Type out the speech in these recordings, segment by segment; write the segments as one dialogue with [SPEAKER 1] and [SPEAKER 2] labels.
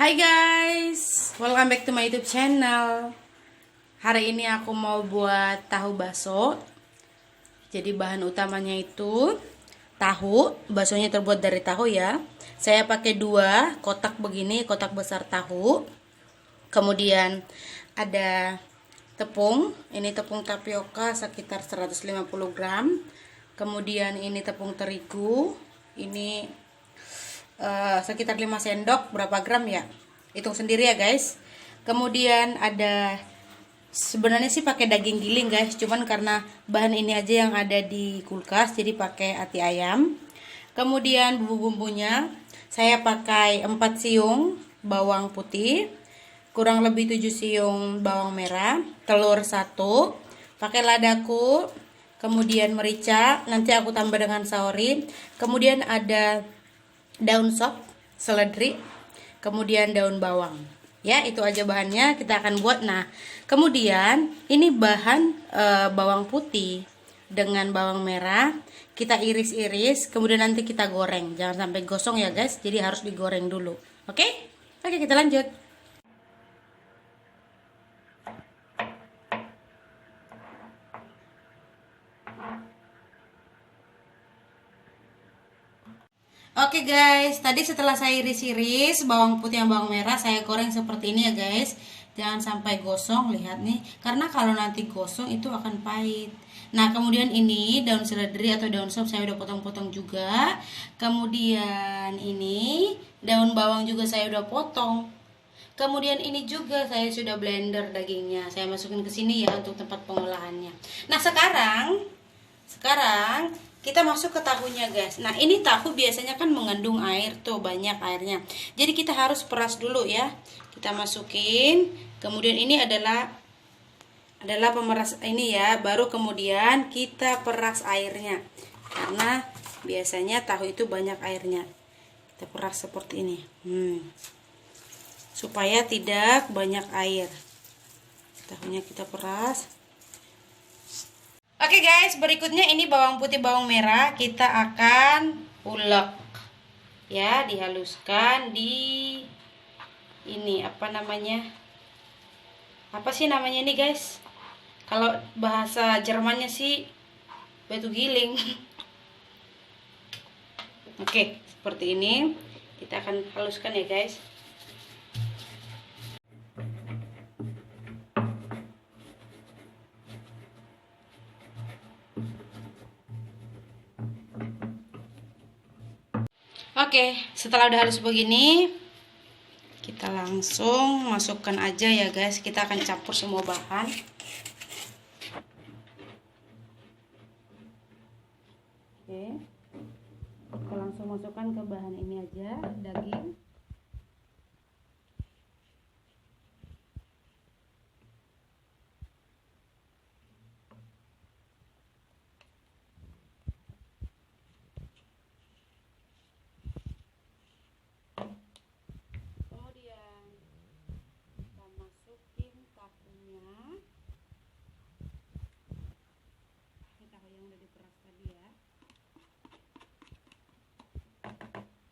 [SPEAKER 1] Hai guys, welcome back to my YouTube channel. Hari ini aku mau buat tahu bakso. Jadi bahan utamanya itu tahu, baksonya terbuat dari tahu ya. Saya pakai 2 kotak begini, kotak besar tahu. Kemudian ada tepung, ini tepung tapioka sekitar 150 gram. Kemudian ini tepung terigu, ini sekitar 5 sendok, berapa gram ya, hitung sendiri ya guys. Kemudian ada, sebenarnya sih pakai daging giling guys, cuman karena bahan ini aja yang ada di kulkas jadi pakai ati ayam. Kemudian bumbu-bumbunya saya pakai 4 siung bawang putih, kurang lebih 7 siung bawang merah, telur 1, pakai ladaku, kemudian merica, nanti aku tambah dengan saori. Kemudian ada daun sop, seledri, kemudian daun bawang. Ya, itu aja bahannya kita akan buat. Nah, kemudian ini bahan bawang putih dengan bawang merah kita iris-iris, kemudian nanti kita goreng. Jangan sampai gosong ya guys, jadi harus digoreng dulu. Oke? Oke, kita lanjut. Oke guys, tadi setelah saya iris-iris bawang putih dan bawang merah, saya goreng seperti ini ya guys. Jangan sampai gosong, lihat nih. Karena kalau nanti gosong itu akan pahit. Nah, kemudian ini daun seledri atau daun sop saya udah potong-potong juga. Kemudian ini daun bawang juga saya udah potong. Kemudian ini juga saya sudah blender dagingnya. Saya masukin ke sini ya untuk tempat pengolahannya. Nah, sekarang kita masuk ke tahunya guys. Nah, ini tahu biasanya kan mengandung air tuh, banyak airnya. Jadi kita harus peras dulu ya. Kita masukin. Kemudian ini adalah pemeras ini ya. Baru kemudian kita peras airnya. Karena biasanya tahu itu banyak airnya. Kita peras seperti ini. Supaya tidak banyak air. Tahunya kita peras. Oke guys, berikutnya ini bawang putih bawang merah kita akan ulek. Ya, dihaluskan di ini apa namanya? Apa sih namanya ini guys? Kalau bahasa Jermannya sih batu giling. Oke, seperti ini. Kita akan haluskan ya guys. Oke, setelah udah halus begini, kita langsung masukkan aja ya guys. Kita akan campur semua bahan. Oke, kita langsung masukkan ke bahan ini aja, daging.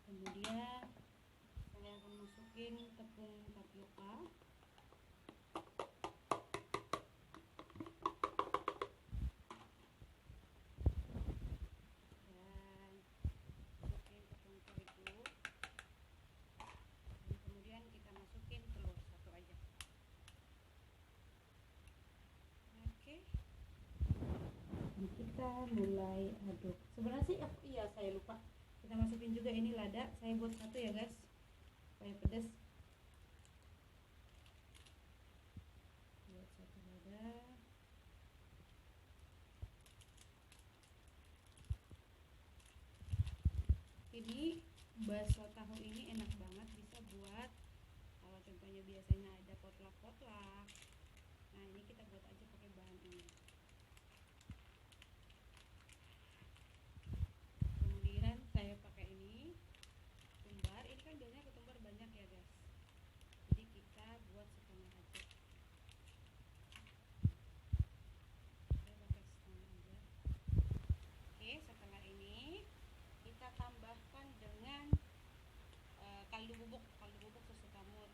[SPEAKER 1] Kemudian saya akan masukin tepung tapioka. Dan masukin tepung terigu. Dan kemudian kita masukin telur 1 aja. Oke. Dan kita mulai aduk. Sebenarnya sih saya lupa. Kita masukin juga ini lada, saya buat 1 ya guys, supaya pedas. Buat 1 lada. Ini bakso tahu ini enak banget, bisa buat kalau contohnya biasanya ada potluck. Nah, ini kita buat aja pakai bahan ini. Kemudian saya pakai ini ketumbar. Ini kan biasanya ketumbar banyak ya guys, jadi kita buat setengah aja. Saya pakai setengah aja. Oke, setelah ini kita tambahkan dengan kaldu bubuk sesukamu.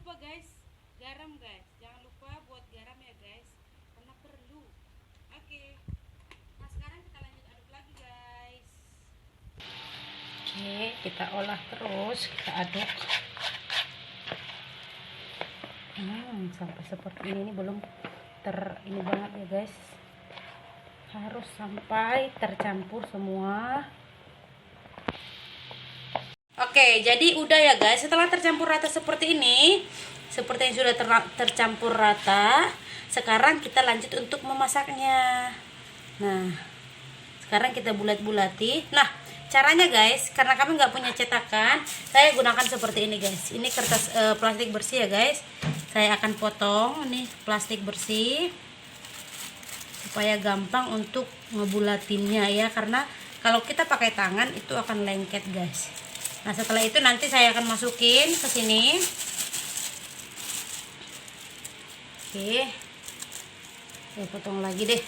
[SPEAKER 1] lupa guys, garam guys. Jangan lupa buat garam ya guys, karena perlu. Oke. Nah sekarang kita lanjut aduk lagi guys. Oke, kita olah terus, kita aduk. Sampai seperti ini belum ini banget ya guys. Harus sampai tercampur semua. Oke, jadi udah ya guys. Setelah tercampur rata seperti ini, seperti yang sudah tercampur rata, sekarang kita lanjut untuk memasaknya. Nah, sekarang kita bulat-bulati. Nah, caranya guys, karena kami nggak punya cetakan, saya gunakan seperti ini guys. Ini kertas plastik bersih ya guys. Saya akan potong ini plastik bersih supaya gampang untuk ngebulatinnya ya, karena kalau kita pakai tangan itu akan lengket guys. Nah setelah itu nanti saya akan masukin ke sini. Oke, saya potong lagi deh.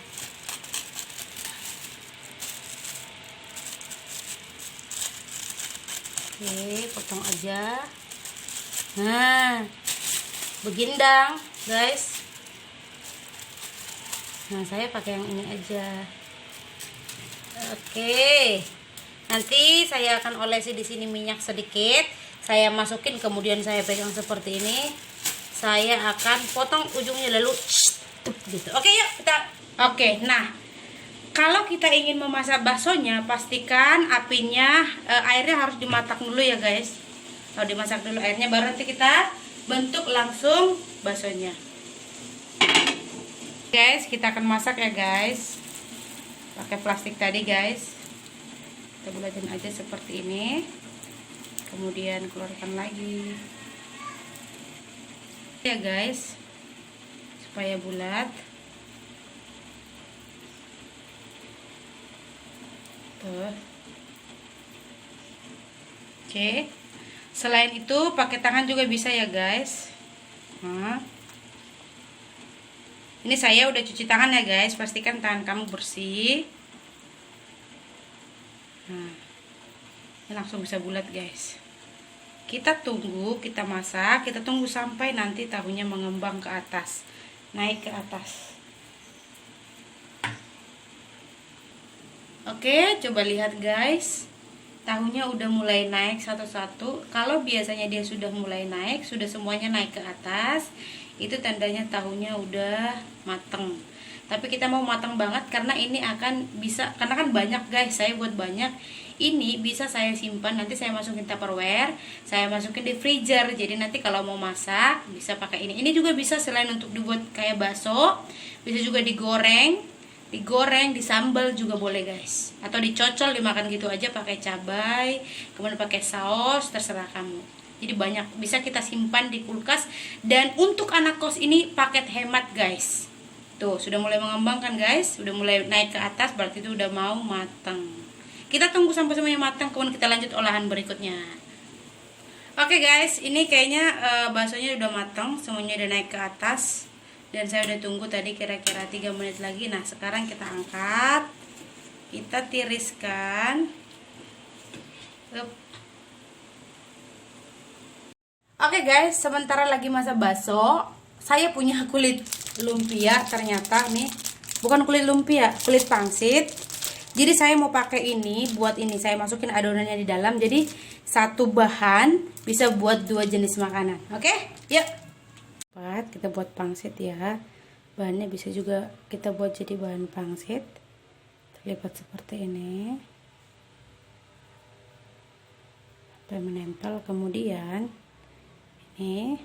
[SPEAKER 1] Oke, potong aja. Nah, begindang guys. Nah saya pakai yang ini aja. Oke, nanti saya akan olesi di sini minyak sedikit. Saya masukin, kemudian saya pegang seperti ini. Saya akan potong ujungnya lalu gitu. Oke yuk kita. Oke, nah kalau kita ingin memasak baksonya, pastikan apinya airnya harus dimasak dulu ya guys. Kalau dimasak dulu airnya, baru nanti kita bentuk langsung baksonya. Guys, kita akan masak ya guys. Pakai plastik tadi guys. Kita bulatin aja seperti ini. Kemudian keluarkan lagi. Ya guys. Supaya bulat. Tuh. Oke. Selain itu pakai tangan juga bisa ya guys. Nah. Ini saya udah cuci tangan ya guys, pastikan tangan kamu bersih. Nah, ini langsung bisa bulat guys. Kita tunggu, kita masak, kita tunggu sampai nanti tahunya mengembang ke atas, naik ke atas. Oke, coba lihat guys. Tahunya udah mulai naik satu-satu. Kalau biasanya dia sudah mulai naik, sudah semuanya naik ke atas, itu tandanya tahunya udah mateng. Tapi kita mau mateng banget karena ini akan bisa, karena kan banyak guys, saya buat banyak. Ini bisa saya simpan, nanti saya masukin Tupperware, saya masukin di freezer. Jadi nanti kalau mau masak bisa pakai ini. Ini juga bisa selain untuk dibuat kayak bakso, bisa juga digoreng, disambal juga boleh guys, atau dicocol dimakan gitu aja pakai cabai, kemudian pakai saus, terserah kamu. Jadi banyak, bisa kita simpan di kulkas. Dan untuk anak kos ini paket hemat guys. Tuh sudah mulai mengembangkan guys, sudah mulai naik ke atas, berarti itu udah mau matang. Kita tunggu sampai semuanya matang, kemudian kita lanjut olahan berikutnya. Oke guys, ini kayaknya baksonya udah matang, semuanya udah naik ke atas. Dan saya udah tunggu tadi kira-kira 3 menit lagi. Nah sekarang kita angkat, kita tiriskan. Oke guys, sementara lagi masak bakso, saya punya kulit lumpia ternyata nih. Bukan kulit lumpia, kulit pangsit. Jadi saya mau pakai ini, buat ini saya masukin adonannya di dalam. Jadi satu bahan bisa buat 2 jenis makanan. Oke, yuk. Kita buat pangsit ya. Bahannya bisa juga kita buat jadi bahan pangsit. Terlipat seperti ini. Sampai menempel, kemudian ini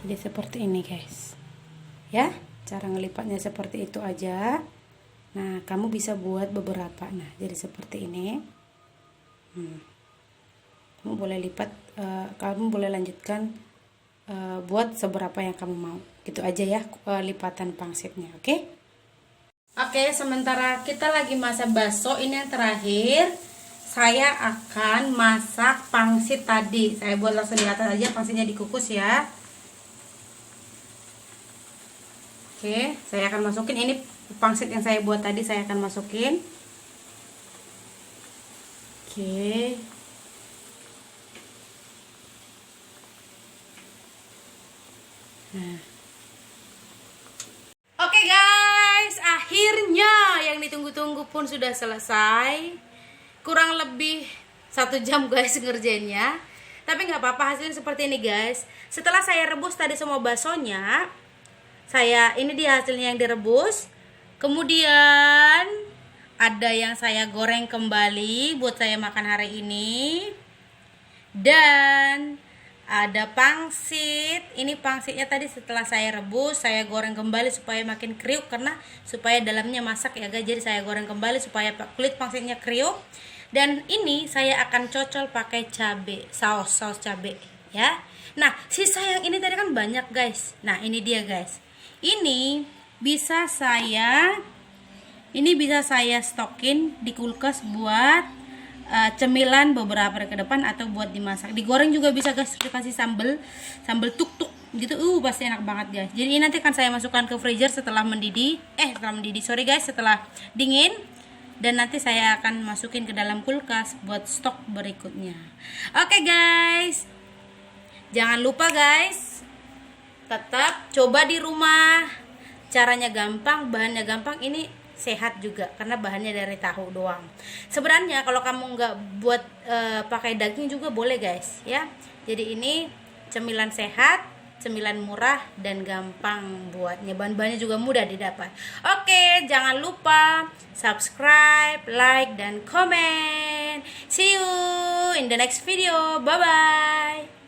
[SPEAKER 1] jadi seperti ini guys ya, cara ngelipatnya seperti itu aja. Nah kamu bisa buat beberapa. Nah jadi seperti ini. Kamu boleh lipat, kamu boleh lanjutkan buat seberapa yang kamu mau. Gitu aja ya lipatan pangsitnya. Oke, sementara kita lagi masak bakso, ini yang terakhir. Saya akan masak pangsit tadi. Saya buat langsung di atas aja, pangsitnya dikukus ya. Oke, saya akan masukin ini pangsit yang saya buat tadi, saya akan masukin. Oke. Nah. Oke guys, akhirnya yang ditunggu-tunggu pun sudah selesai. Kurang lebih 1 jam guys ngerjainnya. Tapi nggak apa-apa, hasilnya seperti ini guys. Setelah saya rebus tadi semua baksonya, ini dia hasilnya yang direbus. Kemudian ada yang saya goreng kembali buat saya makan hari ini. Dan ada pangsit. Ini pangsitnya tadi setelah saya rebus, saya goreng kembali supaya makin kriuk, karena supaya dalamnya masak ya guys. Jadi saya goreng kembali supaya kulit pangsitnya kriuk. Dan ini saya akan cocol pakai cabe, saus cabe ya. Nah, sisa yang ini tadi kan banyak guys. Nah, ini dia guys. Ini bisa saya stokin di kulkas buat cemilan beberapa hari ke depan atau buat dimasak. Digoreng juga bisa guys, dikasih sambal tuk-tuk gitu. Pasti enak banget guys. Jadi ini nanti akan saya masukkan ke freezer setelah mendidih. Setelah dingin. Dan nanti saya akan masukin ke dalam kulkas buat stok berikutnya. Oke guys. Jangan lupa guys, tetap coba di rumah. Caranya gampang, bahannya gampang, ini sehat juga karena bahannya dari tahu doang. Sebenarnya kalau kamu nggak buat pakai daging juga boleh guys ya. Jadi ini cemilan sehat, cemilan murah dan gampang buatnya. Bahan-bahannya juga mudah didapat. Oke, jangan lupa subscribe, like dan komen. See you in the next video. Bye bye.